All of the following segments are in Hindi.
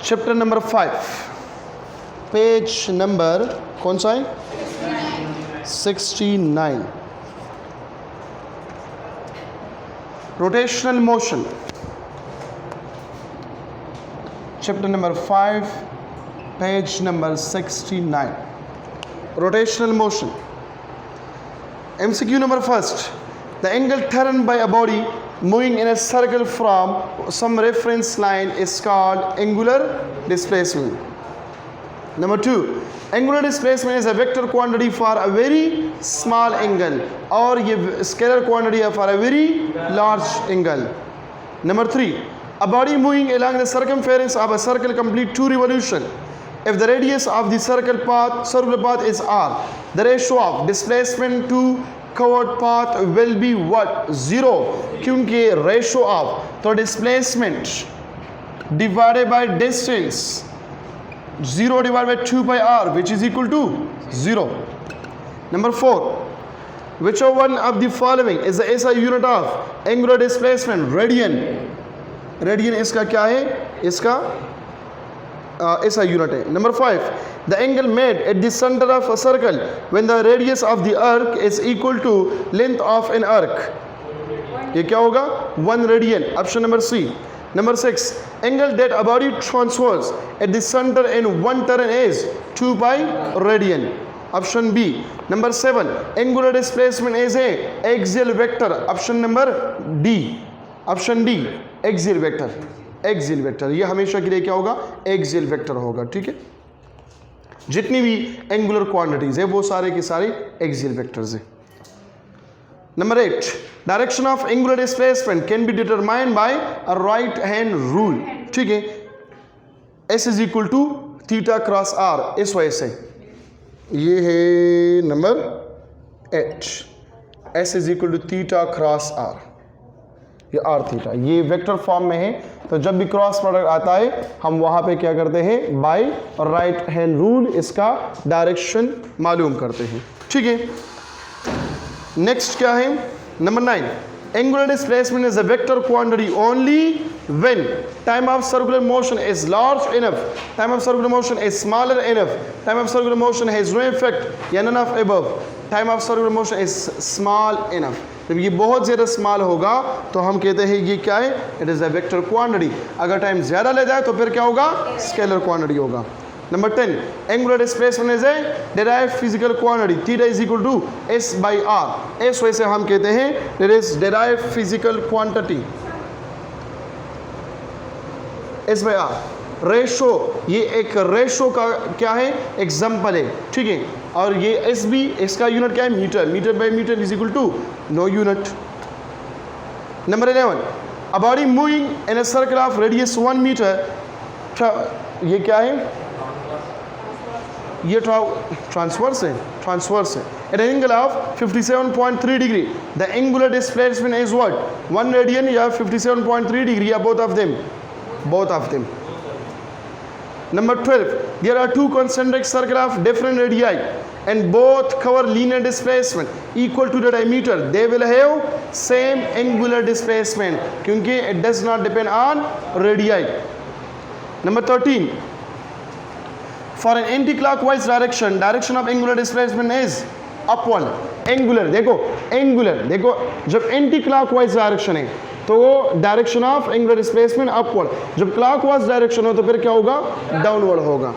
चैप्टर नंबर 5, पेज नंबर कौन सा है? 69। Rotational motion, chapter number 5, page number 69। Rotational motion. MCQ number first. The angle turned by a body moving in a circle from some reference line is called angular displacement. Number 2. Angular displacement is a vector quantity for a very small angle or a scalar quantity for a very large angle. Number 3. A body moving along the circumference of a circle complete 2 revolutions. If the radius of the circular path is r, the ratio of displacement to covered path will be what? 0. क्योंकि ratio of तो displacement divided by distance 0 divided by 2 by r, which is equal to 0. Number 4. Which one of the following is the SI unit of angular displacement? Radian. Radian इसका क्या है? इसका SI unit है. Number 5. The angle made at the center of a circle when the radius of the arc is equal to length of an arc. ये क्या होगा? 1 radian. Option number C. Number 6. Angle that a body transfers at the center in one turn is 2 pi radian. Option B. Number 7. Angular displacement is a axial vector. Option number D. Option D. Axial vector. Axial vector, ये हमेशा के लिए क्या होगा? एक्सियल वेक्टर होगा। ठीक है, जितनी भी एंगुलर क्वांटिटीज है वो सारे के सारे एक्सियल वेक्टर्स है। Number 8. Direction of angular displacement can be determined by a right hand rule. ठीक है, S is equal to theta cross R, इस वजह से ये है number 8, S is equal to theta cross R, ये आर थीटा, ये वेक्टर फॉर्म में है, तो जब भी क्रॉस प्रोडक्ट आता है हम वहां पे क्या करते हैं? बाय राइट हैंड रूल इसका डायरेक्शन मालूम करते हैं। ठीक है, नेक्स्ट क्या है? Number 9. Angular displacement is a vector quantity only when time of circular motion is large enough, time of circular motion is smaller enough, time of circular motion has no effect या none of above, time of circular motion is small enough. जब ये बहुत ज़्यादा स्मॉल होगा तो हम कहते हैं ये क्या है? It is a vector quantity. अगर टाइम ज़्यादा ले जाए तो फिर क्या होगा? स्केलर क्वांटिटी होगा। Number 10. Angular displacement is a derived physical quantity, theta is equal to S by R। इस वजह से हम कहते हैं it is derived physical quantity, S by R। Ratio, ये एक रेशो का क्या है? एग्जाम्पल है। ठीक है, और ये एस बी, इसका यूनिट क्या है? Metre. Metre by metre is equal to no unit. Number 11. A body moving in a circle of radius 1 metre, ये क्या है? ये ट्रांसवर्स है, ट्रांसवर्स है। At an angle of 57.3 degree the angular displacement is what? 1 radian या 57.3 डिग्री या both of them? Both of them. Number 12. There are two concentric circles of different radii and both cover linear displacement equal to the diameter. They will have same angular displacement क्योंकि it does not depend on radii. Number 13. For an anti-clockwise direction, direction of angular displacement is upward. Angular, देखो angular, देखो जब anti-clockwise direction है तो direction of angular displacement upward, जब क्लॉकवाइज डायरेक्शन हो तो फिर क्या होगा? डाउनवर्ड होगा।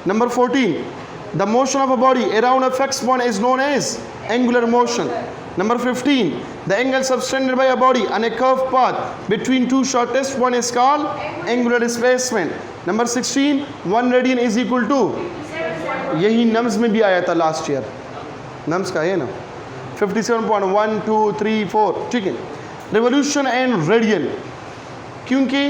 Number 14. The motion of a body around a fixed point is known as angular motion. Number 15. The angle subtended by a body on a curve path between two shortest point is called angular displacement. Number 16. 1 radian is equal to, यही नम्स में भी आया था लास्ट ईयर, नम्स का है ना, 57.1 2 3 4। ठीक है, रिवोल्यूशन एंड रेडियन, क्योंकि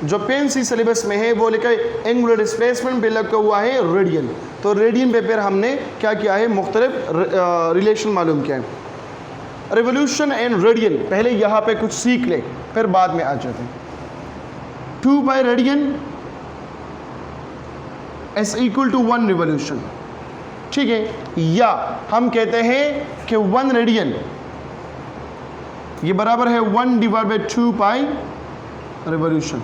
जो पेंसी सिलेबस में है वो लिखा है एंगुलर डिस्प्लेसमेंट पे लगा हुआ है रेडियन, तो रेडियन पे फिर हमने क्या किया है? मुख्तलिफ रिलेशन मालूम किया है। रिवोल्यूशन एंड रेडियन, पहले यहाँ पे कुछ सीख ले फिर बाद में आ जाते हैं। 2 by radian is equal to 1 revolution. ठीक है, या हम कहते हैं कि 1 रेडियन ये बराबर है 1 डिवाइड बाई 2 पाई रिवोल्यूशन।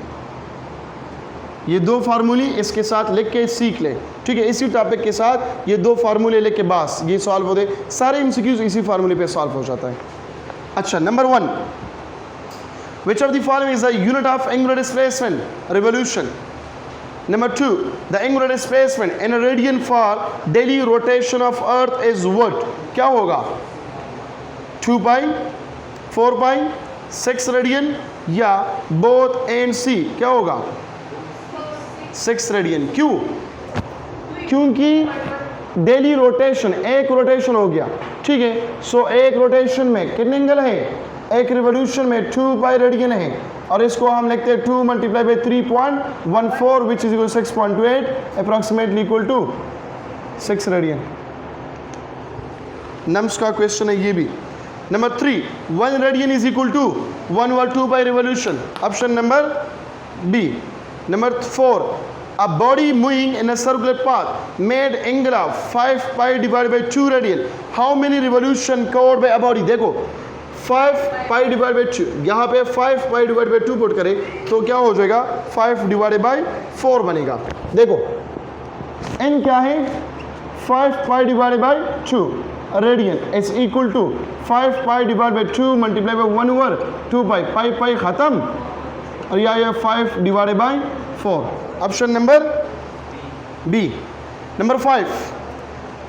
ये दो फार्मूले इसके साथ लिख के सीख लें, ठीक है। इसी टॉपिक के साथ ये दो फार्मूले लिख के बस ये सॉल्व हो गए, सारे एमसीक्यूज इसी फार्मूले पे सॉल्व हो जाता है। अच्छा, number 1, which of the following is the unit of angular displacement? Revolution. Number 2, the angular displacement in a radian for daily rotation of earth is what? क्या होगा? 2 पाई, 4 पाई, 6 रेडियन या both and C? क्या होगा? 6 रेडियन। क्यों? क्योंकि डेली रोटेशन, एक रोटेशन हो गया, ठीक है। सो एक रोटेशन में कितने एंगल है? एक रिवोल्यूशन में 2 पाई रेडियन है, और इसको हम लिखते हैं 2 multiply by 3.14 which is equal 6.28 approximately equal to 6 radian. नम्स का क्वेश्चन है ये भी। Number 3, 1 radian is equal to 1 over 2 pi revolution, option number B. Number 4, a body moving in a circular path made angle of 5 pi divided by 2 radian, how many revolution covered by a body? देखो 5 pi divided by 2, यहाँ पे 5 pi divided by 2 पुट करें तो क्या हो जाएगा? 5 divided by 4 बनेगा। देखो n क्या है? 5 pi divided by 2 radian is equal to 5 pi divided by 2 multiply by 1 over 2 pi, pi pi खत्म, और यह 5 divided by 4, option number B. Number 5,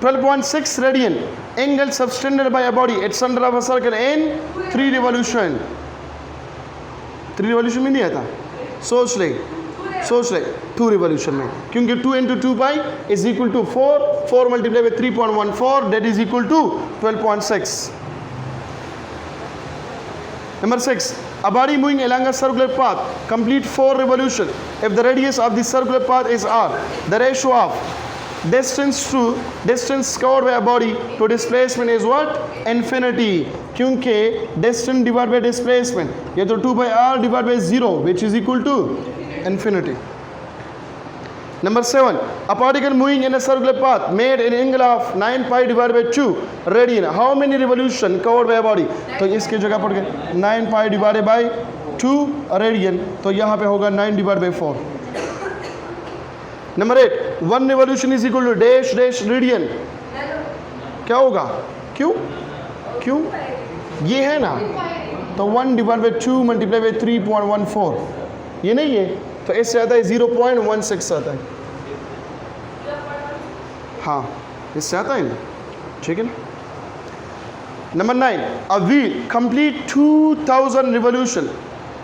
12.6 radian angle subtended by a body at centre of a circle in 3 revolution. 3 revolution में नहीं आता, सोच ले 2 रिवॉल्यूशन में, क्योंकि 2 into 2 pi is equal to 4 multiply by 3.14 that is equal to 12.6। Number 6, a body moving along a circular path complete 4 revolution if the radius of the circular path is r. The ratio of distance covered by a body to displacement is what? Infinity. क्योंकि distance divided by displacement ये तो 2 by r divided by 0 which is equal to infinity. Number 7, a particle moving in a circular path made an angle of 9 pi divided by 2 radian, how many revolution covered by a body? तो इसकी जगह पड़ गए 9 pi divided by 2 radian, तो यहाँ पे होगा 9 divided by 4। Number 8, 1 revolution is equal to dash dash radian, क्या होगा? क्यों ये है ना, तो 1 divided by 2 मल्टीप्लाई बाई 3.14, ये नहीं है तो इससे आता है 0.16 आता है, हाँ इससे आता है ना, ठीक है ना। Number 9, a wheel complete 2000 revolution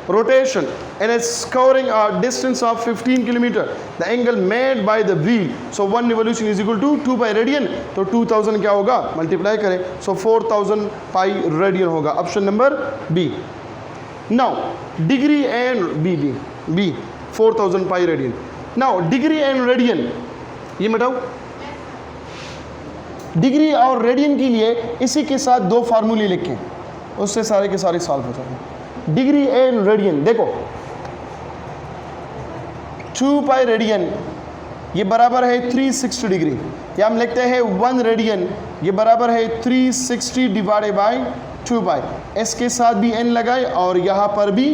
rotation and is covering a distance of 15 kilometer. The angle made by the wheel, so 1 revolution is equal to 2 pi radian, तो 2000 क्या होगा? मल्टीप्लाई करें, so 4000 pi radian होगा, option number B. Now degree and B 4000 pi radian. Now degree and radian ये मिटाओ, डिग्री और रेडियन के लिए इसी के साथ 2 फार्मूले लिखें, उससे सारे के सारे सॉल्व हो जाएंगे। डिग्री एंड रेडियन देखो 2 पाई रेडियन ये बराबर है 360 डिग्री, या हम लिखते हैं 1 रेडियन ये बराबर है 360 डिवाइडेड बाई 2 पाई, इसके साथ भी n लगाए और यहाँ पर भी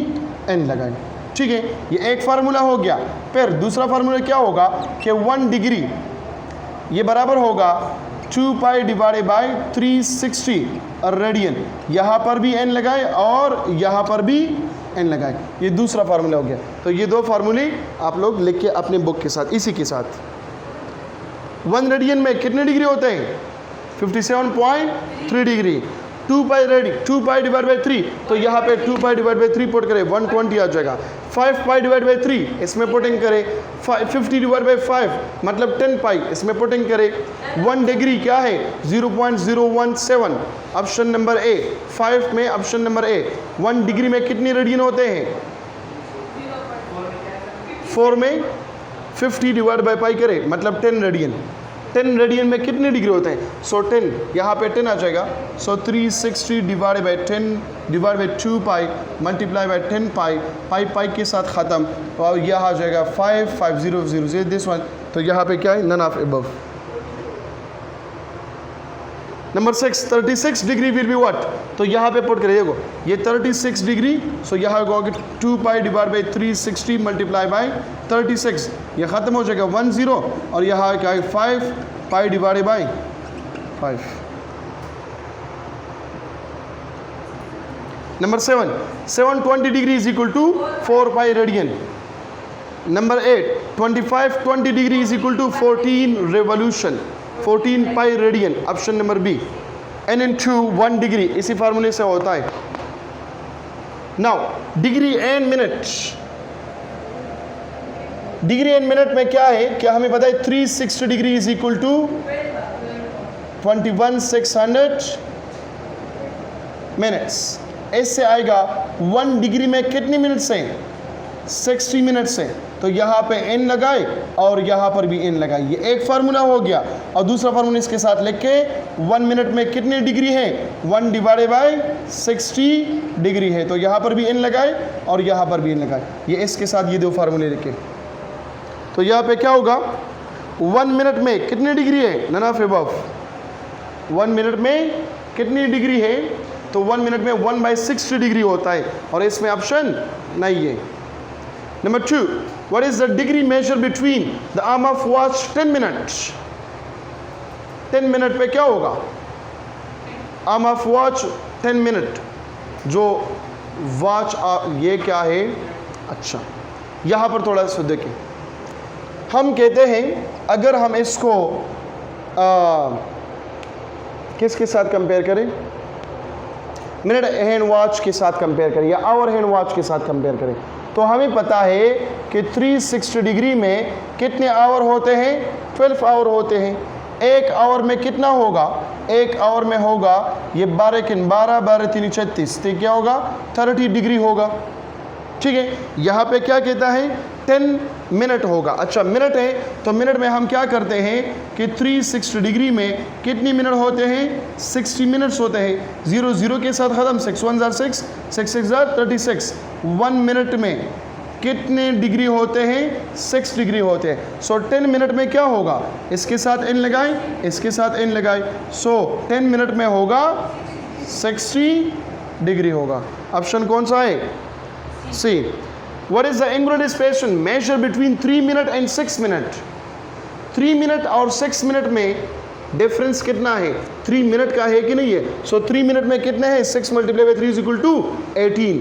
n लगाए, ठीक है। ये एक फार्मूला हो गया। फिर दूसरा फार्मूला क्या होगा कि 1 डिग्री ये बराबर होगा 2 पाई डिवाइडेड बाई 360 रेडियन, यहाँ पर भी n लगाए और यहाँ पर भी n लगाए, ये दूसरा फार्मूला हो गया। तो ये 2 फार्मूले आप लोग लिख के अपने बुक के साथ इसी के साथ। 1 रेडियन में कितने डिग्री होते हैं? 57.3 डिग्री। 2 पाई डिवाइड बाई 3, तो यहाँ पे 2 पाई डिवाइड बाई 3 पुट करें 120 आ जाएगा। 5 पाई डिवाइड बाई 3 इसमें पुटिंग करें, 50 डिवाइड बाई 5 मतलब 10 पाई इसमें पुटिंग करें। 1 डिग्री क्या है? 0.017, ऑप्शन नंबर ए। 5 में ऑप्शन नंबर ए। 1 डिग्री में कितने रेडियन होते हैं? 4 में 50 डिवाइड बाई पाई करें मतलब 10 रेडियन। 10 रेडियन में कितने डिग्री होते हैं? सो 10 यहाँ पे 10 आ जाएगा। सो 360 divide by 10 divide by 2 pi multiply by 10 पाई पाई के साथ ख़त्म, तो अब यह आ जाएगा 55000 दिस वन। तो यहाँ पे क्या है? None of above. Number 6 36 degree will be what, तो यहाँ पे पुट करिए देखो ये 36 डिग्री, सो यहाँ होगा 2 pi divide by 360 multiply by 36, ये ख़त्म हो जाएगा 10 और यहाँ क्या है 5 pi divide by 5। Number 7 720 degree is equal to 4 pi radian. Number 8 25 20 degree is equal to 14 revolution, 14 pi radian, option number B. n into 1 degree इसी फार्मूले से होता है। Now degree and minute, degree and minute में क्या है, क्या हमें पता है 360 degree is equal to 21,600 minutes. इससे आएगा 1 डिग्री में कितने मिनट्स हैं, 60 मिनट्स हैं, तो यहाँ पे n लगाए और यहाँ पर भी n लगाए, ये एक फार्मूला हो गया। और दूसरा फार्मूला इसके साथ लिख के 1 मिनट में कितने डिग्री है, 1 डिवाइडेड बाई 60 डिग्री है, तो यहाँ पर भी n लगाए और यहाँ पर भी n लगाए, ये इसके साथ ये दो फार्मूले लिखे। तो यहाँ पे क्या होगा 1 मिनट में कितने डिग्री है, नन ऑफ अबव, 1 मिनट में कितनी डिग्री है, तो 1 मिनट में 1/60 डिग्री होता है और इसमें ऑप्शन नहीं है। Number 2 what is the degree measure between the arm of watch 10 minutes, 10 minute पे क्या होगा, आर्म ऑफ वॉच 10 मिनट, जो वॉच ये क्या है। अच्छा यहाँ पर थोड़ा सा देखिए, हम कहते हैं अगर हम इसको किसके साथ कंपेयर करें, मिनट हैंड वॉच के साथ कंपेयर करें या आवर हैंड वॉच के साथ कंपेयर करें, तो हमें पता है कि 360 डिग्री में कितने आवर होते हैं, 12 आवर होते हैं। एक आवर में कितना होगा, एक आवर में होगा ये 12 किन 12 12 3 36, तो क्या होगा 30 डिग्री होगा। ठीक है, यहाँ पे क्या कहता है 10 मिनट होगा। अच्छा मिनट है तो मिनट में हम क्या करते हैं कि 360 डिग्री में कितनी मिनट होते हैं, 60 मिनट्स होते हैं। 0 0 के साथ ख़त्म, 6 1 जार 6 6 6 जार 36। 1 मिनट में कितने डिग्री होते हैं, 6 डिग्री होते हैं। सो 10 मिनट में क्या होगा, इसके साथ n लगाए, इसके साथ n लगाए, सो 10 मिनट में होगा 60 डिग्री होगा। ऑप्शन कौन सा है, सी। What is the angular displacement measure between 3 minute and 6 minute? 3 minute और 6 मिनट में डिफरेंस कितना है, 3 मिनट का है कि नहीं है। सो 3 मिनट में कितने हैं, 6 multiply by 3 is equal to 18।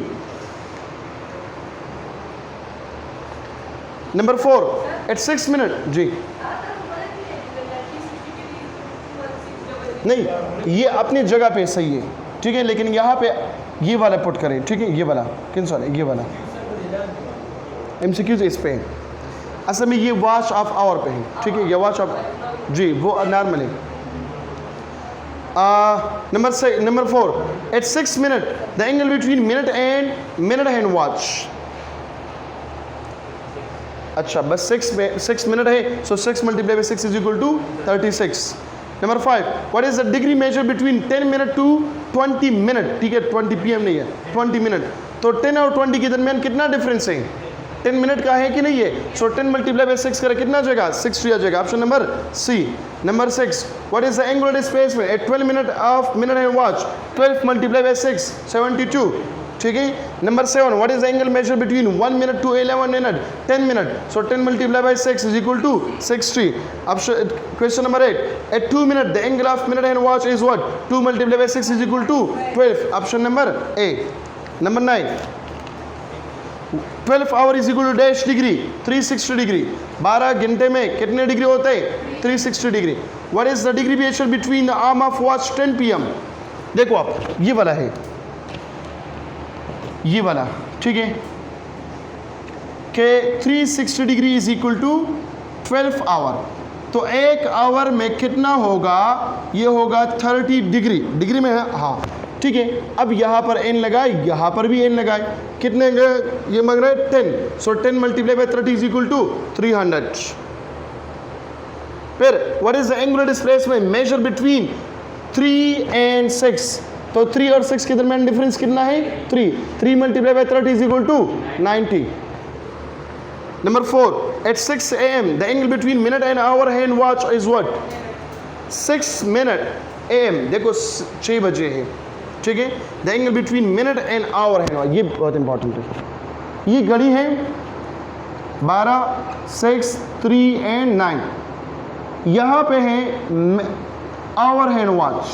Number 4 at 6 minute, जी नहीं ये अपनी जगह पे सही है, ठीक है, लेकिन यहाँ पे ये वाला पुट करें, ठीक है, ये वाला किन सॉरी ये वाला MCQs इस पे है, असल में ये वॉच ऑफ आवर पे है, ठीक है, ये वॉच ऑफ जी वो नॉर्मल है। Number 4 at 6 minute the angle between minute hand watch. अच्छा बस 6 मिनट है, so 6 multiply by 6 is equal to 36। Number 5 what is the degree measure between 10 minute to 20 minute, ठीक है 20 PM नहीं है 20 मिनट, तो 10 और 20 के दरमियान कितना डिफरेंस है, 10 मिनट का है कि नहीं है। सो 10 मल्टीप्लाई बाई 6 करें कितना जाएगा, 60 आ जाएगा। Option number C. Number 6 what is the angular displacement at 12 minute of minute hand watch, 12 multiply by 6 72, ठीक है। Number 7 what is the angle measure between 1 minute to 11 minute, 10 minute, so 10 multiply by 6 is equal to 60। Option question number 8 at 2 minute the angle of minute hand watch is what, 2 multiply by 6 is equal to 12। Option number A. Number 9 12 hour is equal to dash degree, 360 degree. 12 घंटे में कितने डिग्री होते हैं, 360 degree. What is the degree measure between the arm of watch 10 PM। देखो आप ये वाला है, ये वाला, ठीक है, कि 360 degree is equal to 12 hour, तो एक आवर में कितना होगा, ये होगा 30 डिग्री, डिग्री में है हाँ, ठीक है। अब यहाँ पर n लगाए, यहाँ पर भी n लगाए, कितने ये मांग रहे हैं 10, so 10 multiply by 30 is equal to 300। फिर what is the angular displacement measure between 3 and 6, तो 3 और 6 के दरमियान डिफरेंस कितना है, 3 multiply by 30 is equal to 90। Number 4 at 6 AM the angle between minute and hour hand watch is what, 6 minute AM, देखो 6 बजे है, ठीक है। The angle between minute and hour है, ये बहुत इंपॉर्टेंट है। ये घड़ी है 12, 6, 3 एंड 9, यहाँ पे है आवर हैंड वॉच,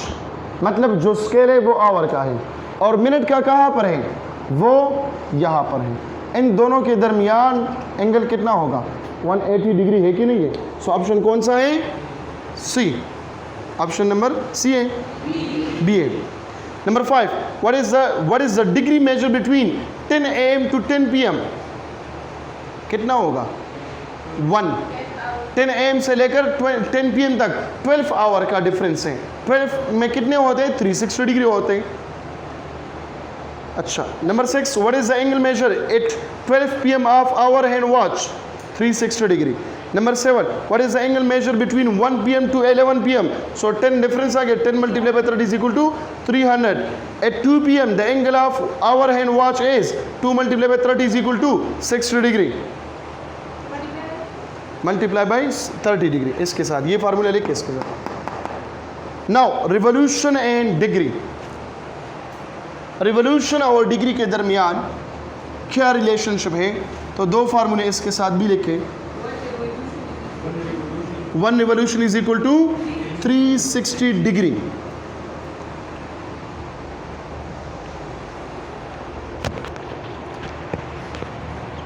मतलब जो स्केल है वो आवर का है, और मिनट का कहाँ पर है, वो यहाँ पर है। इन दोनों के दरमियान एंगल कितना होगा, 180 डिग्री है कि नहीं है। सो ऑप्शन कौन सा है, सी, ऑप्शन नंबर सी है, बी है। Number 5, what is the degree measure between 10 AM to 10 PM, कितना होगा, 1। 10 AM से लेकर 10 PM तक 12 आवर का डिफरेंस है। 12 में कितने होते हैं, 360 डिग्री होते हैं। अच्छा, number 6, what is the angle measure at 12 PM of hour hand watch, 360 degree. Number 7, what is the angle measure between 1 PM to 11 PM, so 10 difference आ गया, 10 multiply by 30 is equal to 300। At 2 PM the angle of hour hand watch is 2 multiply by 30 is equal to 60 degree, multiply by 30 degree. इसके साथ ये फार्मूला लिख के इसके साथ। Now revolution and degree, revolution और डिग्री के दरमियान क्या रिलेशनशिप है, तो दो फार्मूले इसके साथ भी लिखे। 1 revolution is equal to 360 degree.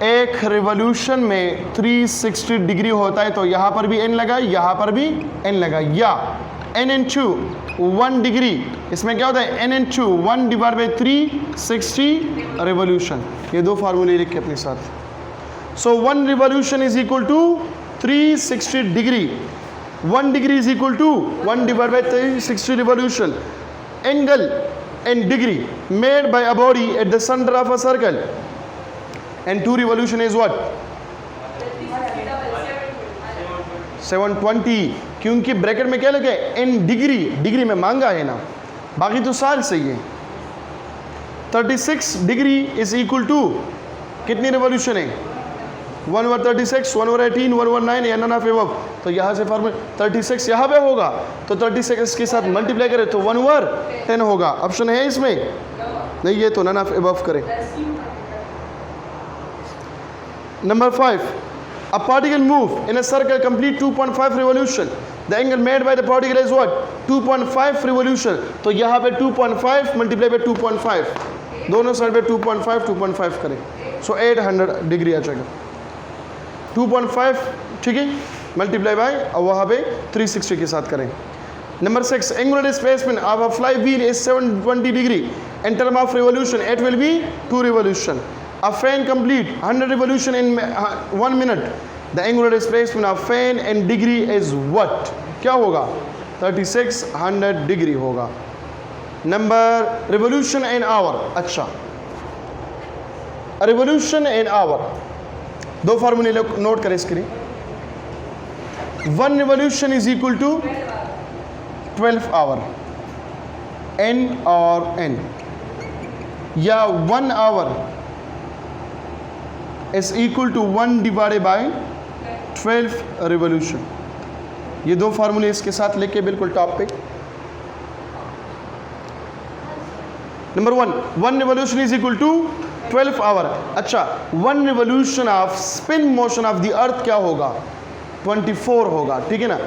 एक रिवोल्यूशन में 360 डिग्री होता है, तो यहां पर भी n लगा, यहां पर भी n लगा, या n into 1 डिग्री, इसमें क्या होता है, n into 1 divide by 360 revolution. ये दो फार्मूले लिख के अपने साथ। So 1 revolution is equal to 360 degree, 1 degree is equal to 1 divide by 360 revolution. Angle and degree made by a body at the centre of a circle and 2 revolution is what, 720, क्योंकि ब्रैकेट में क्या लगे, इन डिग्री, डिग्री में मांगा है ना, बाकी तो साल सही है। 36 डिग्री इज इक्वल टू कितनी रिवोल्यूशन है, 1/36, 1/18, 1/9 या नन ऑफ एबव। तो यहाँ से फॉर्मूला 36 यहाँ पे होगा, तो 36 के साथ मल्टीप्लाई करें तो 1/10 होगा। ऑप्शन है इसमें नहीं, ये तो नन ऑफ एबव करें। Number 5, a particle move in a circle complete 2.5 revolution. The angle made by the particle is what, 2.5 revolution. तो यहाँ पे 2.5 मल्टीप्लाई बाय 2.5, दोनों साइड पे 2.5 करें, सो 800 डिग्री आ जाएगा। 2.5 ठीक है, मल्टीप्लाई बाय और वहाँ पे 360 के साथ करें। Number 6, angular displacement of a flywheel is 720 degree. In term of revolution, it will be 2 revolution. A fan complete 100 revolution in 1 minute. The angular displacement of fan in degree is what? क्या होगा? 3600 डिग्री होगा। नंबर revolution in hour, अच्छा, revolution in hour, दो फार्मूले नोट करें इसके लिए। 1 revolution is equal to 12 hour, n और n, या 1 hour is equal to 1 divided by 12 revolution। ये दो फार्मूले इसके साथ लेके बिल्कुल टॉप पे। Number 1 revolution is equal to 12 hour. अच्छा, 1 revolution of spin motion of the earth क्या होगा? 24 होगा, ठीक है ना।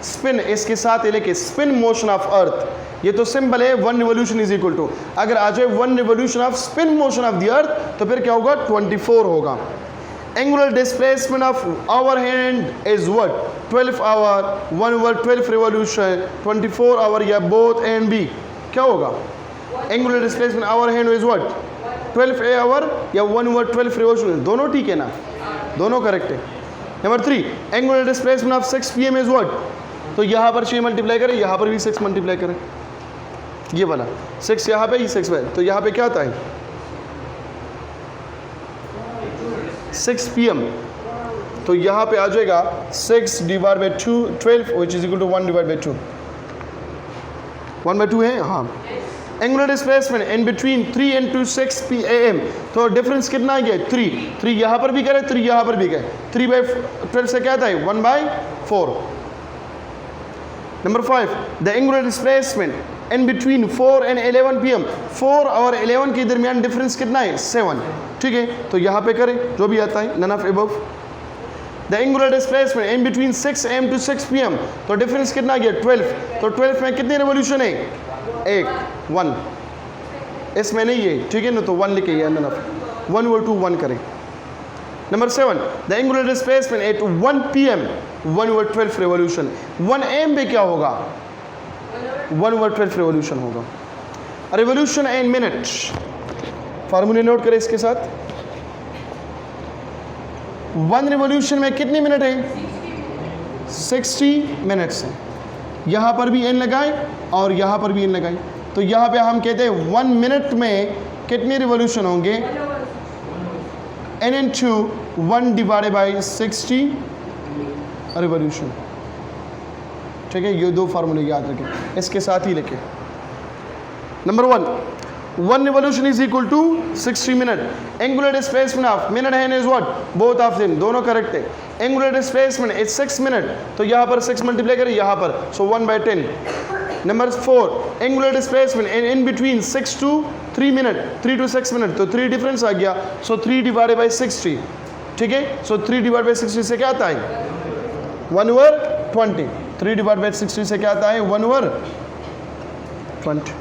स्पिन इसके साथ लेके स्पिन मोशन ऑफ अर्थ, ये तो सिंपल है। 1 रिवोल्यूशन इज इक्वल टू, अगर आ जाए 1 revolution of spin motion of the earth तो फिर क्या होगा? 24 होगा। Angular displacement of hour hand is what? 12 hour, 1/12 revolution, 24 hour, या बोथ एंड बी क्या होगा? Angular displacement hour hand is what? 12 hour या 1/12 रिवोल्यूशन, दोनों ठीक है ना, दोनों करेक्ट है। Number 3, angular displacement of 6 pm is what? तो यहाँ पर 6 मल्टीप्लाई करें, यहाँ पर भी 6 मल्टीप्लाई करें, ये वाला 6 यहाँ पे, ये 6 पे, तो यहाँ पे क्या आता है? 6 pm, तो यहाँ पे आ जाएगा 6 divide by 2, 12, which is equal to 1 divide by 2, 1/2 है, हाँ। Angular displacement in between 3 and 6 pm, तो डिफरेंस कितना आ गया? 3 यहाँ पर भी करे, 3 यहाँ पर भी गए, 3/12 से क्या आता है? 1/4। Number 5 the angular displacement in between 4 and 11 PM, 4 और 11 के दरमियान डिफरेंस कितना है? 7। ठीक है, तो यहाँ पे करें जो भी आता है, none of above. The angular displacement in between 6 AM to 6 PM, तो डिफरेंस कितना गया? 12। तो 12 में कितने रिवोल्यूशन है? 1। इसमें नहीं है, ठीक है ना, तो 1 लिखे, नन ऑफ 1 over 2 1 करें। Number 7 the angular displacement eight 1 PM, 1 over 12 revolution. 1 AM पे क्या होगा? 1 over 12 रिवोल्यूशन होगा। रिवोल्यूशन इन मिनट, फार्मूले नोट करें इसके साथ। 1 रिवोल्यूशन में कितने मिनट है? 60 मिनट्स है। यहाँ पर भी एन लगाए और यहाँ पर भी एन लगाए, तो यहाँ पे हम कहते हैं 1 मिनट में कितने रिवोल्यूशन होंगे? n into 1 divided by 60 revolution. ठीक है, ये दो फार्मूले याद रखें, इसके साथ ही लिखें। Number 1 revolution is equal to 60 minute. Angular displacement of minute hand is what? Both of them, दोनों करेक्ट है। एंगुलर डिस्प्लेसमेंट इज 6 मिनट, तो यहाँ पर 6 मल्टीप्लाई करें यहाँ पर, so 1/10। Number 4 angular displacement in between 6 to 3 minute, 3 to 6 minute, तो 3 डिफरेंस आ गया, सो 3 divided by 60। ठीक है, सो 3 divided by 60 से क्या आता है? 1 over 20। 3 divided by 60 से क्या आता है? 1 over 20।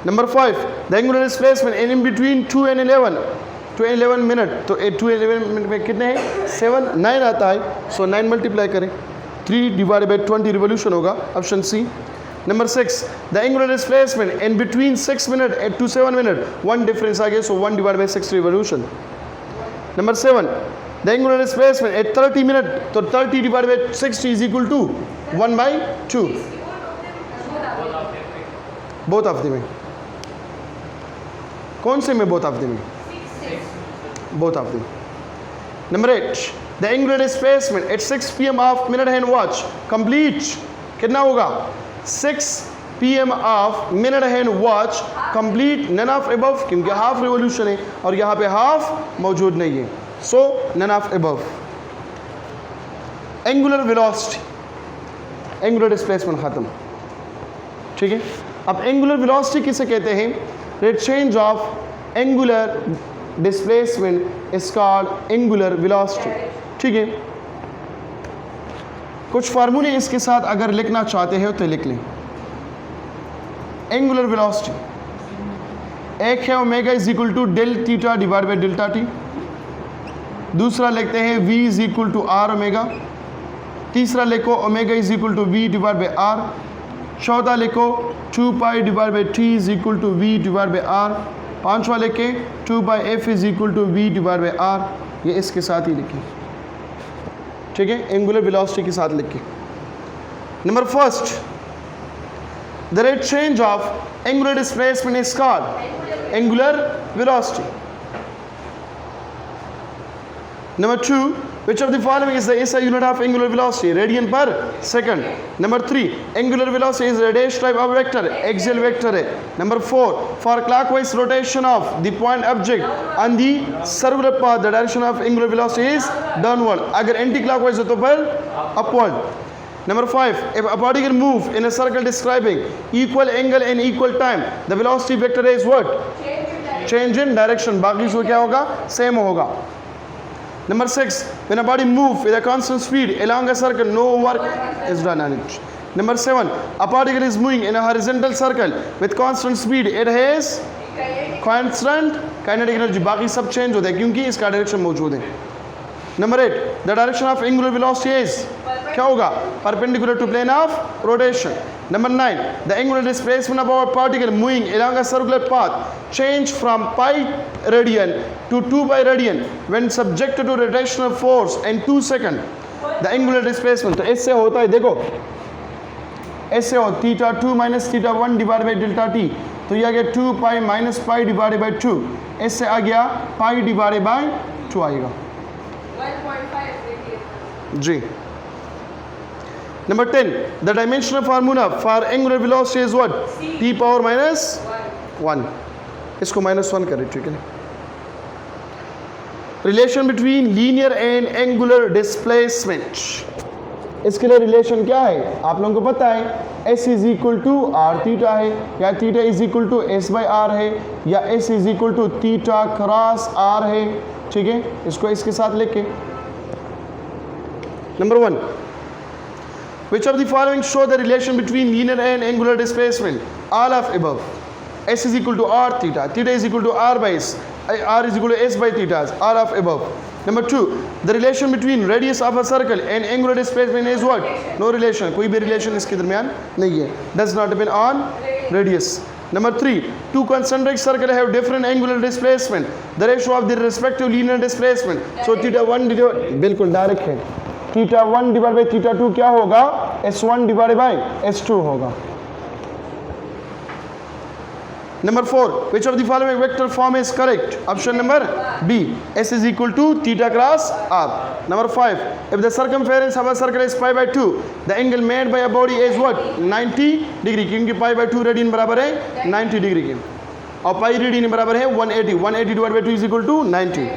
Number 5 the angular displacement in between 2 and 11 minute, तो 2 and 11 मिनट में कितने हैं? 7, 9 आता है, सो 9 मल्टीप्लाई करें, 3 divided by 20 रिवोल्यूशन होगा, option c. Number 6 the angular displacement in between 6 minute to 7 minute, 1 difference आ गया, so 1 divided by 6 revolution. Number 7 the angular displacement at 30 minute, तो 30 divided by 60 is equal to 1/2। Both of them, कौन से में both of them? Both of them. Number 8 the angular displacement at 6 PM of minute hand watch complete, कितना होगा? 6 PM of minute hand watch complete, none of above, क्योंकि हाफ रिवोल्यूशन है और यहाँ पे हाफ मौजूद नहीं है, so none of above. Angular velocity, angular displacement खत्म। ठीक है, अब एंगुलर वेलोसिटी किसे कहते हैं? Rate change of angular displacement is called angular velocity. ठीक है, कुछ फार्मूले इसके साथ अगर लिखना चाहते हो तो लिख लें। एंगुलर वेलोसिटी, एक है omega is equal to del theta divide by delta t, दूसरा लिखते हैं v is equal to r omega, तीसरा लिखो omega is equal to v divide by r, चौथा लिखो 2 pi divide by t is equal to v divide by r, पांचवा लिखे 2 pi f is equal to v divide by r, ये इसके साथ ही लिखें। ठीक है, एंगुलर वेलोसिटी के साथ लिखें। Number first the rate change of angular displacement is called angular velocity. Number 2 which of the following is the SI unit of angular velocity? Radian per second. Number 3 angular velocity is a dash type of vector, axial vector है। Number 4 for clockwise rotation of the point object on the circular path the direction of angular velocity is downward, अगर anti clockwise हो तो फिर upward। Number 5 if a particle move in a circle describing equal angle and equal time the velocity vector is what? Change in direction, बाकी सो क्या होगा? Same होगा। Number 6 when a body move with a constant speed along a circle no work is done on it. Number 7 a particle is moving in a horizontal circle with constant speed, it has constant kinetic energy, बाकी सब चेंज होता है क्योंकि इसका डायरेक्शन मौजूद है। Number 8 the direction of angular velocity is क्या होगा? Perpendicular to plane of rotation. Number 9 the angular displacement of a particle moving along a circular path change from pi radian to 2 pi radian when subjected to rotational force in 2 seconds. The angular displacement, तो इससे होता है, देखो इससे हो theta 2 minus theta 1 divide by delta T, तो ये आ गया 2 pi minus pi divide by 2, इससे आ गया पाई डिवाइड बाई 2 आएगा 1.5 जी। Number 10 the dimensional formula for angular velocity is what? t power minus 1, इसको -1 करें। ठीक है, relation between linear and angular displacement, इसके लिए रिलेशन क्या है आप लोगों को पता है, S is equal to r theta है, या theta is equal to s by r है, या S is equal to theta cross r है। ठीक है, इसको इसके साथ लेके number 1, which of the following show the relation between linear and angular displacement? All of above. S is equal to r theta, theta is equal to r by s, r is equal to s by theta, all of above. Number 2, the relation between radius of a circle and angular displacement is what? No relation, कोई भी relation इसके दरमियान नहीं है, does not depend on radius. Number 3, two concentric circles have different angular displacement, the ratio of their respective linear displacement. So theta 1 बिल्कुल डायरेक्ट है, थीटा 1 डिवाइड बाई थीटा 2 क्या होगा? S1 डिवाइड बाई S2 होगा। Number 4, which of the following vector form is correct? Option number B, S is equal to theta cross R. Number 5, if the circumference of a circle is pi by 2, the angle made by a body is what? 90 degree, क्योंकि pi by 2 रेडियन बराबर है 90 डिग्री के, और pi रेडियन बराबर है 180 divide by 2 is equal to 90।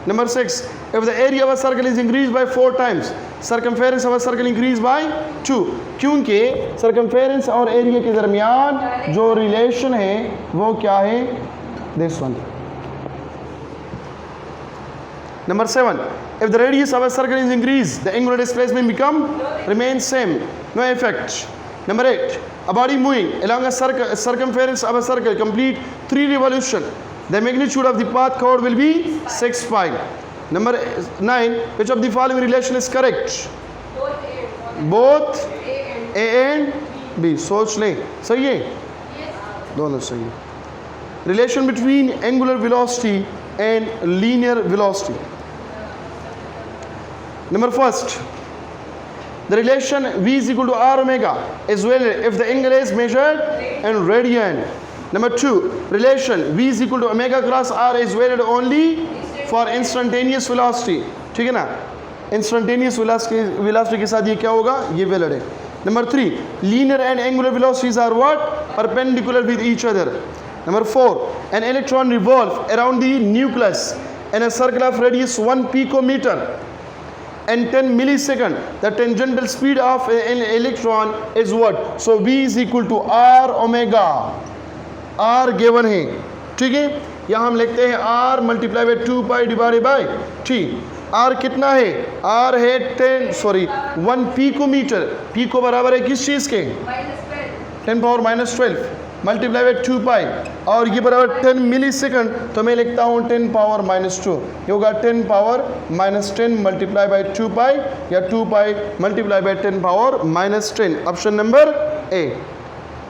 Number 6, if the area of a circle is increased by 4 times, circumference of a circle increased by 2, क्योंकि circumference और area के दरमियान जो relation है वो क्या है? This one. Number 7, if the radius of a circle is increased, the angular displacement remains same, no effect. Number 8, a body moving along a circumference of a circle complete 3 revolutions. The magnitude of the path covered will be 6 pi. Number 9, which of the following relation is correct? Both A and B. सोच लें, सही है? दोनों सही है। Relation between angular velocity and linear velocity. Number 1, the relation V is equal to R omega is valid if the angle is measured in radian. Number 2, relation V is equal to omega cross R is valid only for instantaneous velocity. ठीक है ना, instantaneous velocity के साथ ये क्या होगा? ये valid है। Number 3, linear and angular velocities are what? Perpendicular with each other. Number 4, an electron revolves around the nucleus in a circle of radius 1 picometer and 10 millisecond. The tangential speed of an electron is what? So V is equal to R omega. R given है, ठीक है, यहाँ हम लिखते हैं R multiply by 2 pi divided by T। R कितना है? R है 1 पिकोमीटर, पिको बराबर है किस चीज़ के? 10 पावर माइनस 12 मल्टीप्लाई बाई 2 पाई, और ये बराबर 10 मिली सेकंड, तो मैं लिखता हूँ 10 पावर माइनस 2, ये होगा 10 पावर माइनस 10 मल्टीप्लाई बाई 2 पाई, या 2 पाई multiply by 10 power minus 10। Option number A।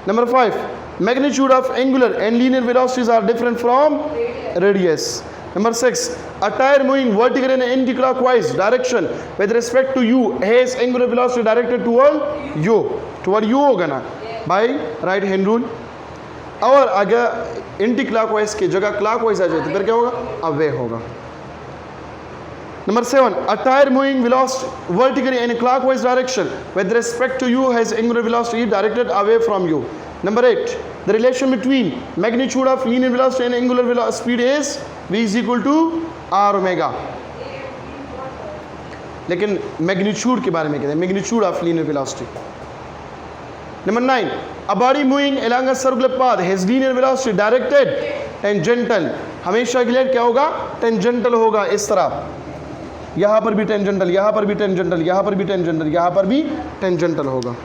Number 5, magnitude of angular and linear velocities are different from radius. Number 6, a tire moving vertically in an anti-clockwise direction with respect to u has angular velocity directed toward u. Toward u होगा ना by right hand rule, और अगर एंटी क्लॉकवाइज की जगह क्लॉकवाइज आ जाए तो फिर क्या होगा? अवे होगा। Number 7, a tire moving velocity vertically in a clockwise direction with respect to u has angular velocity directed away from u. Number 8, the relation between magnitude of linear velocity and angular speed is v is equal to r omega. लेकिन मैग्नीट्यूड के बारे में कहते हैं, magnitude of linear velocity. Number 9, a body moving along a circular path has linear velocity directed tangential. हमेशा के लिए क्या होगा? टेंजेंटल होगा, इस तरह, यहाँ पर भी टेंजेंटल, यहाँ पर भी टेंजेंटल, यहाँ पर भी टेंजेंटल, यहाँ पर भी टेंजेंटल होगा।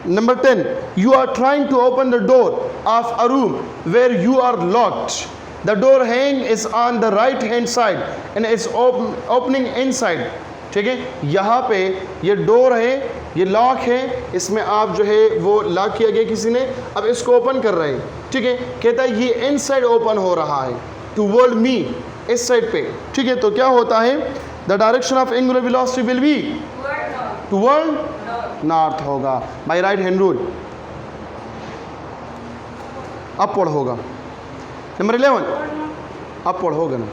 Number 10, you are trying to open the door of a room where you are locked. The door hang is on the right hand side and is opening inside. ठीक है, यहाँ पे ये डोर है, ये लॉक है, इसमें आप जो है वो लॉक किया गया किसी ने, अब इसको ओपन कर रहे हैं। ठीक है, कहता है ये इनसाइड ओपन हो रहा है टुवर्ड मी, इस साइड पे। ठीक है, तो क्या होता है? The direction of angular velocity will be toward north होगा by right hand rule, upward होगा। नंबर 11, अपवर्ड होगा ना।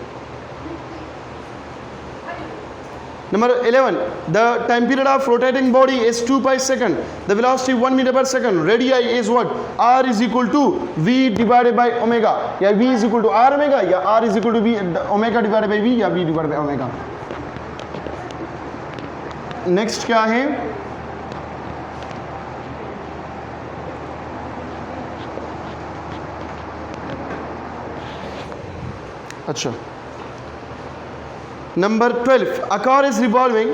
Number 11, the time period of rotating body is 2 pi second. The velocity 1 meter per second. Radii is what? R is equal to V divided by omega. या V is equal to R omega, या R is equal to V omega divided by V, या V divided by omega. Next क्या है, अच्छा number 12, a car is revolving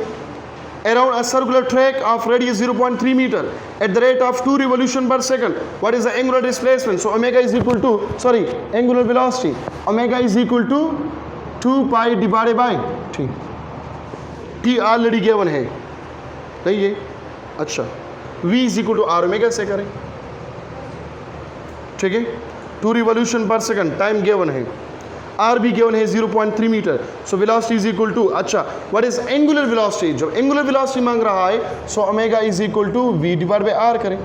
around a circular track of radius 0.3 meter at the rate of 2 revolution per second. What is the angular displacement? So omega is equal to, sorry, angular velocity, omega is equal to 2 pi divided by t already given है नहीं है, अच्छा v is equal to r omega से करें, ठीक है, 2 revolution per second, time given है, आर भी गिवन है 0.3 मीटर, so velocity is equal to, अच्छा व्हाट इज एंगुलर वेलोसिटी, जब एंगुलर वेलोसिटी मांग रहा है so omega is equal to v divide by r करें,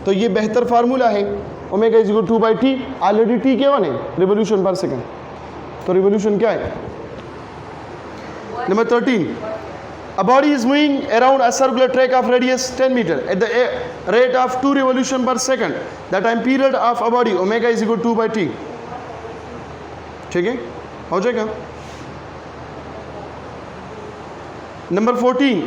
तो ये बेहतर फार्मूला है, omega is equal to by t, already t given है रिवोल्यूशन पर सेकंड, तो रिवोल्यूशन क्या है। Number 13, a body is moving around a circular track of radius 10 meter at the rate of 2 revolution per second, the time period of a body omega is equal to 2 by t, ठीक है, हो जाएगा। Number 14,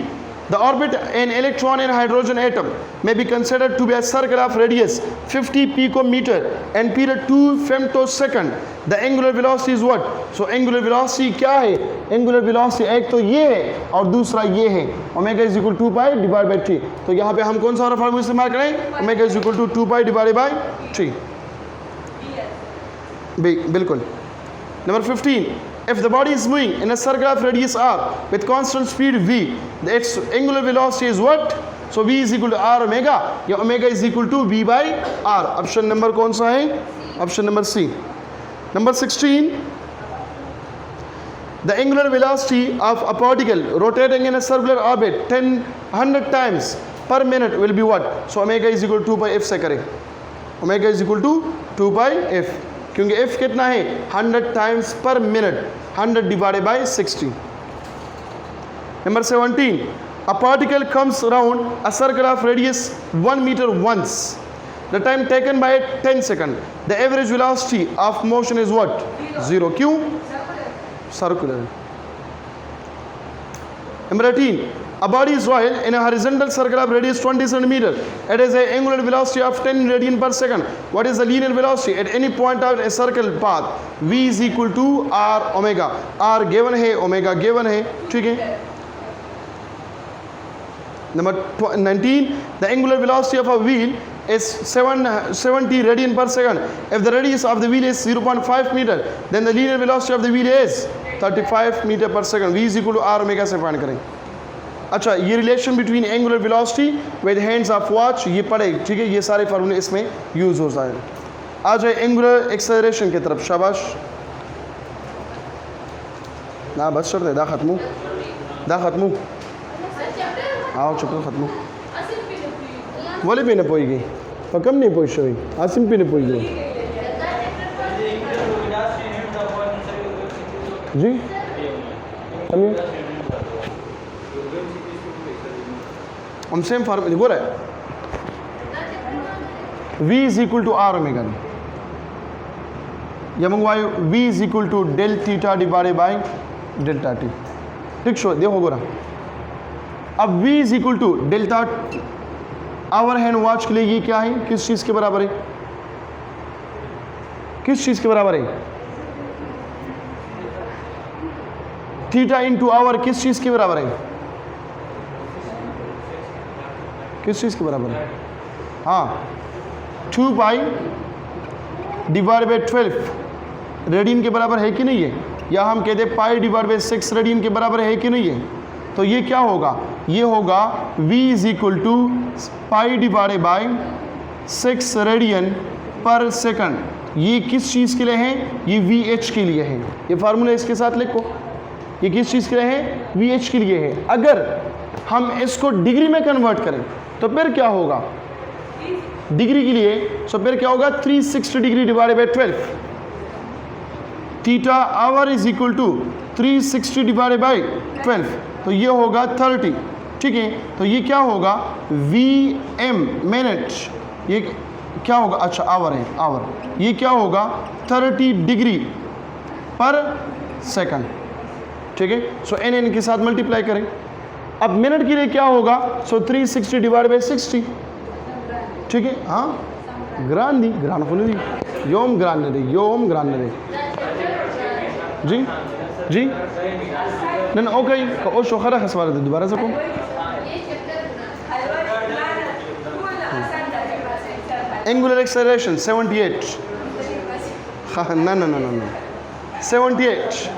the orbit an electron and hydrogen atom may be considered to be a circle of radius 50 picometer and period 2 femtosecond. The angular velocity is what? So angular velocity क्या है, angular velocity एक तो ये है और दूसरा ये है, omega is equal to 2 pi divided by 3, तो यहाँ पे हम कौन सा वाला फार्मूला इस्तेमाल करें, omega is equal to 2 pi divided by 3, बिल्कुल। Number 15, if the body is moving in a circle of radius r with constant speed v, its angular velocity is what? So v is equal to r omega, या omega is equal to v by r। Option number कौन सा है, option number C. Number 16, the angular velocity of a particle rotating in a circular orbit 100 times per minute will be what? So omega is equal to 2 pi f से करें, omega is equal to 2 pi f, क्योंकि f कितना है 100 टाइम्स पर minute, 100 divided by 60। Number 17, a particle comes around a circle of radius 1 meter once, the time taken by 10 seconds, the average velocity of motion is what? 0, क्यों, circular। Number 18, a body is whirled in a horizontal circle of radius 20 centimeter. It has an angular velocity of 10 radian per second. What is the linear velocity at any point of a circle path? V is equal to r omega. R given है, omega given है, ठीक है। Number 19, the angular velocity of a wheel is 70 radian per second. If the radius of the wheel is 0.5 meter, then the linear velocity of the wheel is 35 meter per second. V is equal to r omega से फाइंड करें। अच्छा, ये relation between angular velocity with hands of watch ये पढ़े, ठीक है, ये सारे फार्मूले इसमें यूज हो जाए। आ जाए एंगुलर एक्सेलरेशन की तरफ, शाबाश ना बस कर दे, दा खत्मू आओ चुप खत्मू बोले भी ना पोई गई पर कम नहीं पोई शोई आसिम भी नहीं पोई गई जी हम सेम फार्मूला बोल रहे v is equal to r omega या मंगवाए v is equal to del theta divided by delta t, ठीक शो देखो गोरा। अब v is equal to delta hour hand watch के लिए ये क्या है, किस चीज के बराबर है, किस चीज के बराबर है, थीटा इंटू आवर किस चीज के बराबर है, किस चीज के बराबर है, हाँ 2 पाई डिवाइड बाई 12 रेडियन के बराबर है कि नहीं है, या हम कहते हैं पाई डिवाइड बाई 6 रेडियन के बराबर है कि नहीं है, तो ये क्या होगा, ये होगा v is equal to pi divide by 6 radian per second. ये किस चीज़ के लिए है, ये VH के लिए है, ये फार्मूला इसके साथ लिखो, ये किस चीज़ के लिए है, VH के लिए है। अगर हम इसको डिग्री में कन्वर्ट करें तो फिर क्या होगा, डिग्री के लिए तो फिर क्या होगा 360 degree divided by 12, theta hour is equal to 360 divided by 12, तो ये होगा 30, ठीक है। तो ये क्या होगा VM मिनट, ये क्या होगा, अच्छा आवर है आवर, ये क्या होगा 30 डिग्री पर सेकंड, ठीक है। सो एन के साथ मल्टीप्लाई करें अब मिनट के लिए क्या होगा? सो 360 डिवाइड बाई 60, ठीक है। हाँ, ग्रांदी ग्रान खुली दी योम ग्रान दे योम ग्रान दे जी जी नन ओके ओ शोखरा खसवार दे दोबारा से को angular acceleration 78 no no no no no 78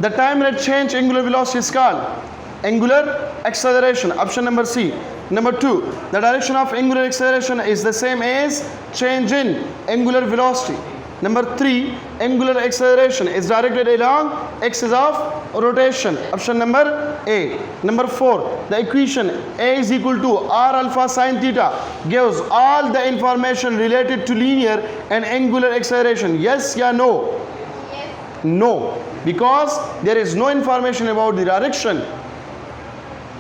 the time at change angular velocity is called angular acceleration, option number C. Number 2, the direction of angular acceleration is the same as change in angular velocity. Number 3, angular acceleration is directed along axis of rotation, option number A. Number 4, the equation A is equal to R alpha sin theta gives all the information related to linear and angular acceleration. Yes या no? No, because there is no information about the direction.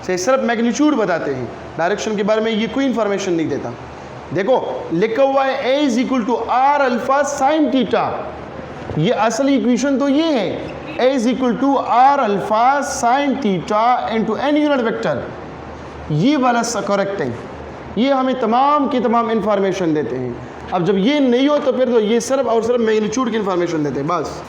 से सिर्फ मैग्नीट्यूड बताते हैं, डायरेक्शन के बारे में ये कोई इंफॉर्मेशन नहीं देता। देखो लिखा हुआ है A is equal to r alpha sine theta, ये असल इक्वेशन तो ये है, A is equal to r alpha sine theta into any unit vector, ये वाला करेक्ट है। ये हमें तमाम की तमाम इंफॉर्मेशन देते हैं। अब जब ये नहीं हो तो फिर तो ये सिर्फ और सिर्फ मैग्नीट्यूड की इंफॉर्मेशन देते हैं बस।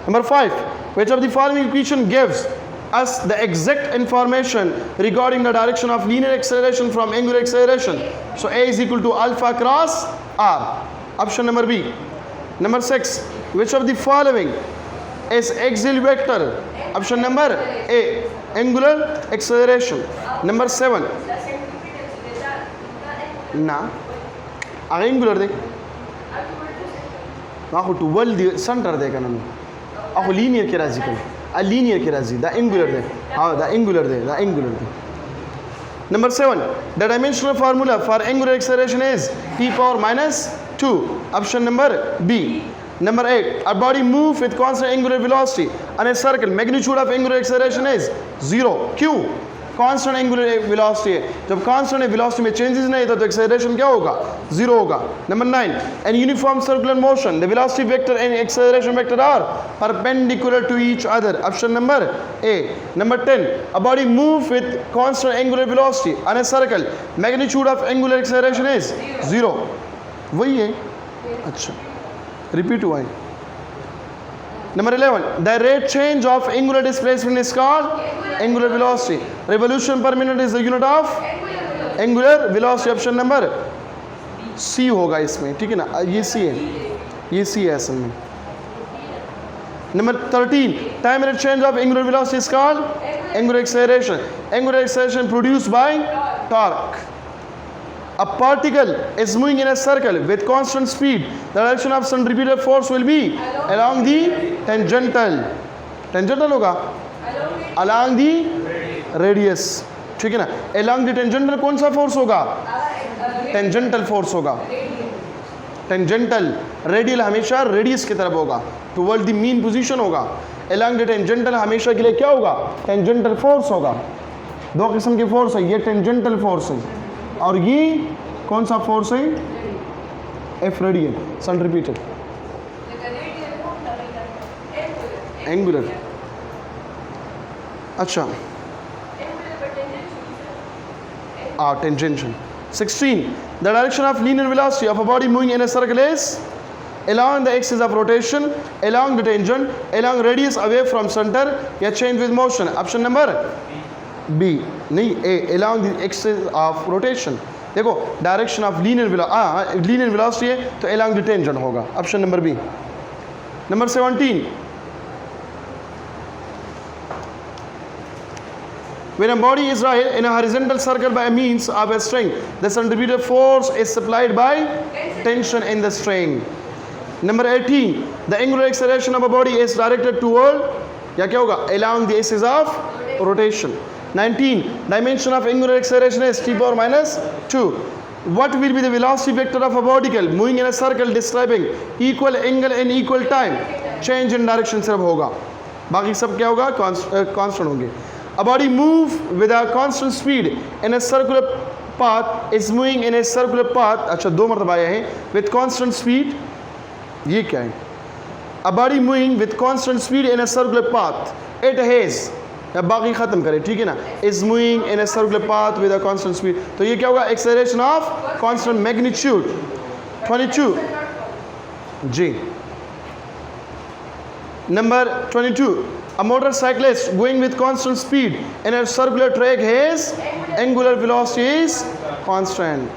Number 5, which of the following equation gives us the exact information regarding the direction of linear acceleration from angular acceleration? So A is equal to alpha cross R, option number B. Number 6, which of the following is axial vector? Option number A, angular acceleration. Number 7, ना angular दे आखो 12 दे सेंटर दे कनन आखो लीनियर के राजी को a linear के राजी the angular दे हाँ the angular they. Number 7, the dimensional formula for angular acceleration is t power minus 2, option number B. Number 8, a body moves with constant angular velocity on a circle, magnitude of angular acceleration is 0. क्यों? कांस्टेंट एंगुलर वेलोसिटी है, जब कांस्टेंट वेलोसिटी में चेंजेस नहीं होता तो एक्सेलरेशन क्या होगा? 0 होगा। Number 9, an uniform circular motion the velocity vector and acceleration vector are perpendicular to each other, option number A. Number 10, a body move with constant angular velocity on a circle, magnitude of angular acceleration is 0, वही है। अच्छा रिपीट हुआ है। Number 11, the rate change of angular displacement is called angular velocity. Revolution per minute is the unit of angular velocity, option number C होगा इसमें, ठीक है ना, ये C है, ये C है असल में। Number 13, time rate change of angular velocity is called angular acceleration. Angular acceleration produced by torque. A particle is moving in a circle with constant speed. The direction of centripetal force will be along the tangential. Tangential होगा? Along the radius. ठीक है ना? Along the tangential कौन सा force होगा? Tangential force होगा। Tangential, radial हमेशा radius की तरफ होगा, toward the mean position होगा। Along the tangential हमेशा के लिए क्या होगा? Tangential force होगा। दो किस्म की force है, ये tangential force है और ये कौन सा फोर्स है? F radial, centripetal, angular. अच्छा tangential. 16, the direction of linear velocity of a body moving in a circle is along the axis of rotation, along the tangent, along radius away from center या change with motion, option number B नहीं A, along the axis of rotation। देखो डायरेक्शन ऑफ लीनियर वेलोसिटी है तो along the tangent होगा, option number B. Number 17, when a body is rotated in a horizontal circle by means of a string, the centripetal force is supplied by tension in the string. Number 18, the angular acceleration of a body is directed toward या क्या होगा? along the axis of rotation। 19, dimension of angular acceleration is t power minus 2. What will be the velocity vector of a particle moving in a circle describing equal angle and equal time? Change in direction सिर्फ होगा, बाकी सब क्या होगा? constant होंगे। A body move with a constant speed in a circular path is moving in a circular path, अच्छा दो मरतबा आया है, with constant speed, ये क्या है? a body moving with constant speed in a circular path, it has, या बाकी ख़त्म करें, ठीक है ना, is moving in a circular path with a constant speed, तो ये क्या होगा, acceleration of constant magnitude. 22 ji. Number 22, a motorcyclist going with constant speed in a circular track has angular velocity is constant.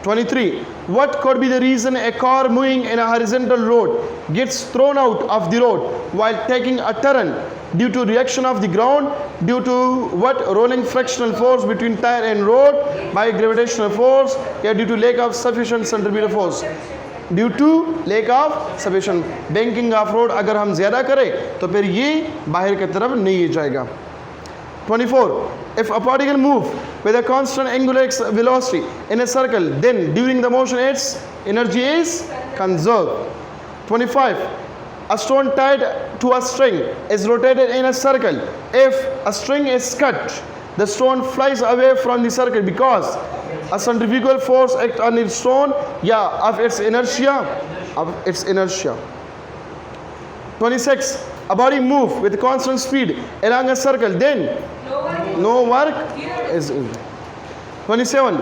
23, what could be the reason a car moving in a horizontal road gets thrown out of the road while taking a turn? Due to reaction of the ground, due to what? Rolling frictional force between tire and road, by gravitational force, या due to lack of sufficient centripetal force? Due to lack of sufficient banking of road अगर हम ज़्यादा करें तो फिर ये बाहर की तरफ नहीं जाएगा. 24, if a particle move with a constant angular velocity in a circle, then during the motion its energy is conserved. 25, a stone tied to a string is rotated in a circle. If a string is cut, the stone flies away from the circle because a centrifugal force acts on the stone, of its inertia. 26, a body move with constant speed along a circle, then no work is in. 27,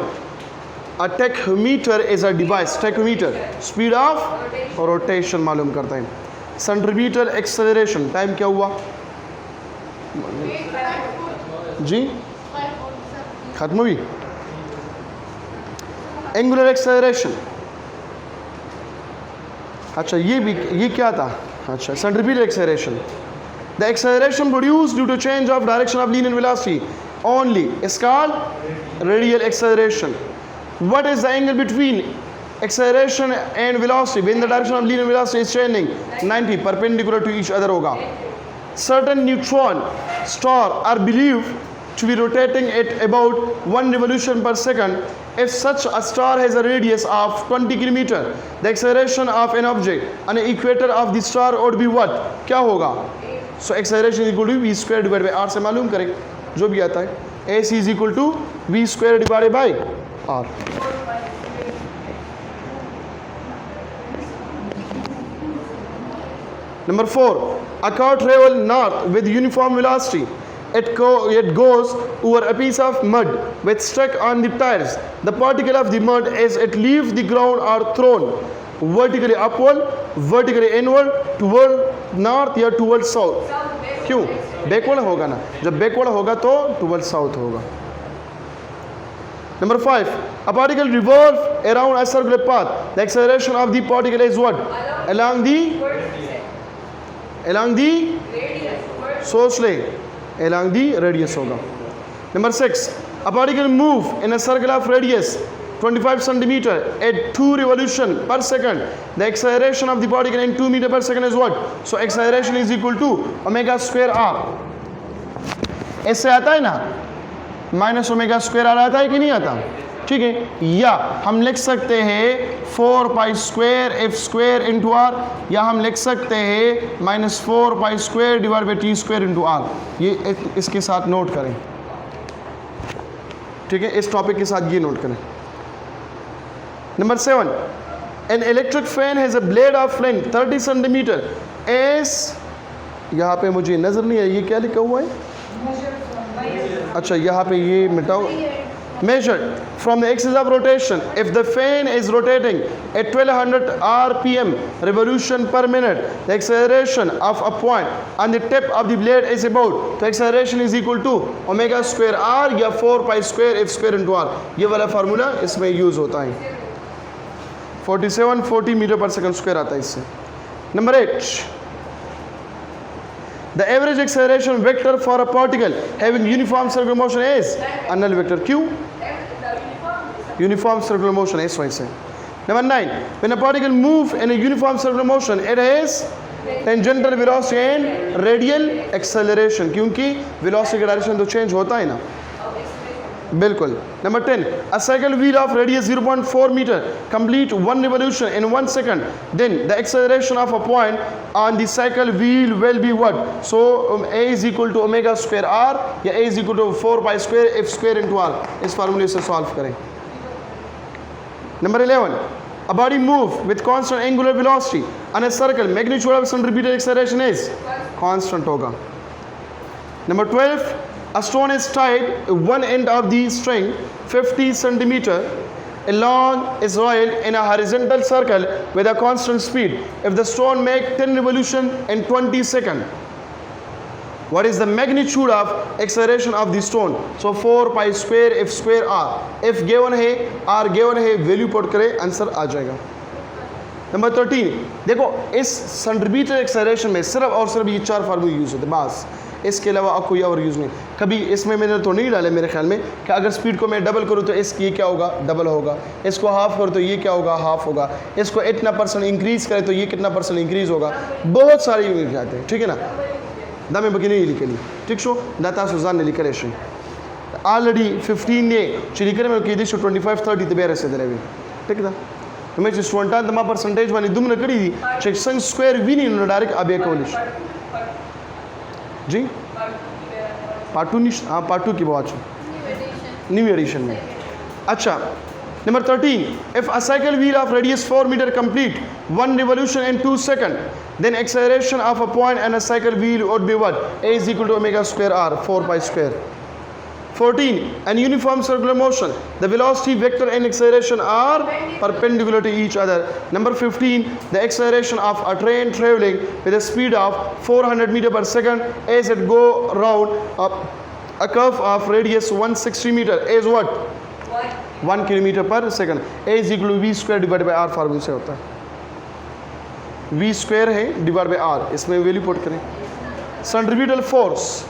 a tachometer is a device. Tachometer speed of rotation मालूम करता है. सेंट्रीपिटल एक्सेलरेशन, टाइम क्या हुआ जी, खत्म हुई. एंगुलर एक्सेलरेशन, अच्छा ये क्या था, अच्छा centripetal acceleration. The acceleration produced due to change of direction of linear velocity only is called radial acceleration. What is the angle between acceleration and velocity when the direction of linear velocity is changing? 90, perpendicular to each other होगा. Certain neutron star are believed to be rotating at about 1 revolution per second. If such a star has a radius of 20 km, the acceleration of an object on the equator of the star would be what? क्या होगा? So acceleration is equal to v square divided by r से मालूम करें जो भी आता है. AC is equal to v square divided by r. Number 4, a car travels north with uniform velocity. It goes over a piece of mud with stuck on the tires. The particle of the mud as it leaves the ground are thrown vertically upward, vertically inward, toward north या toward south. क्यों? बैकवर्ड होगा ना, जब बैकवर्ड होगा तो टुवर्ड साउथ होगा. Number 5, a particle revolves around a circular path. The acceleration of the particle is what? Along the radius होगा. Number 6, a particle move in a circle of radius 25 centimeter at 2 revolution per second. The acceleration of the particle in 2 meter per second is what? So acceleration is equal to omega square r. ऐसे आता है ना, माइनस ओमेगा स्क्वायर आर आता है कि नहीं आता, ठीक है. या हम लिख सकते हैं 4 pi square f square into r, या हम लिख सकते हैं -4 pi square divide by t square into r. ये इसके साथ नोट करें, ठीक है, इस टॉपिक के साथ ये नोट करें. Number 7, an electric fan has a blade of length 30 centimeter as, यहाँ पे मुझे नज़र नहीं है ये क्या लिखा हुआ है, अच्छा यहाँ पे ये मिटाओ. Measured from the axis of rotation. If the fan is rotating at 1200 rpm revolution per minute, the acceleration of a point on the tip of the blade is about, the acceleration is equal to omega square r या 4 pi square f square into r. ये वाला फार्मूला इसमें यूज़ होता है. 4740 मीटर पर सेकंड स्क्वायर आता है इससे. Number 8, the average acceleration vector for a particle having uniform circular motion is a null vector. Q, uniform circular motion is वहीं से. Number 9, when a particle move in a uniform circular motion, it has tangential velocity and radial acceleration, क्योंकि velocity का डायरेक्शन तो चेंज होता है ना, बिल्कुल. Number 10, a cycle wheel of radius 0.4 meter complete 1 revolution in 1 second. Then the acceleration of a point on the cycle wheel will be what? So a is equal to omega square r या a is equal to 4 pi square f square into r. इस फार्मूले से सॉल्व करें. Number 11, a body move with constant angular velocity on a circle, magnitude of centripetal acceleration is constant होगा. Number 12, a stone is tied one end of the string 50 centimeter along is rolled in a horizontal circle with a constant speed. If the stone make 10 revolution in 20 seconds, what is the magnitude of acceleration of the stone? So 4 pi square f square r. If given है, r given है, value put करें, आंसर आ जाएगा. नंबर 13, देखो इस सेंट्रीपिटल एक्सेलरेशन में सिर्फ और सिर्फ ये 4 फार्मूले यूज़ होते हैं बस, इसके अलावा अब कोई और यूज़ नहीं. कभी इसमें मैंने तो नहीं डाले मेरे ख्याल में कि अगर स्पीड को मैं डबल करूँ तो इसकी ये क्या होगा, डबल होगा. इसको हाफ करूँ तो ये क्या होगा, हाफ होगा. इसको इतना परसेंट इंक्रीज़ करें तो ये कितना परसेंट इंक्रीज़ होगा. बहुत सारे यूनिट आते हैं, ठीक है ना. दामे बगिनी लिखली ठीक शो दाता सुजान ने लिखले शे ऑलरेडी 15 ने चिलिकरे में की दिशो 25 30 ते बेरे से देरेवी ठीक है. तो मैं स्टूडेंट द मा परसेंटेज वाली दुम न करी चेक सन स्क्वायर विनी न डायरेक्ट अबे कोलिश जी पार्ट 2 निश हां पार्ट 2 की बात न्यू एडिशन में. अच्छा Number 13, if a cycle wheel of radius 4 meter complete 1 revolution in 2 seconds, then acceleration of a point and a cycle wheel would be what? A is equal to omega square r, 4 pi square. 14, an uniform circular motion. The velocity vector and acceleration are perpendicular to each other. Number 15, the acceleration of a train traveling with a speed of 400 meter per second as it go round a curve of radius 160 meter is what? 1 kilometre per second. A is equal to v square divide by r फार्मूले से होता है. वी स्क्वायर है डिवाइड बाई आर, इसमें वैल्यू पुट करें. सेंट्रीपिटल फोर्स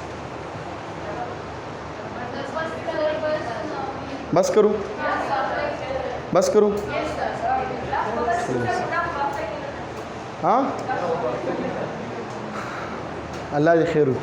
बस करूं बस करूं हाँ अल्लाह खैर.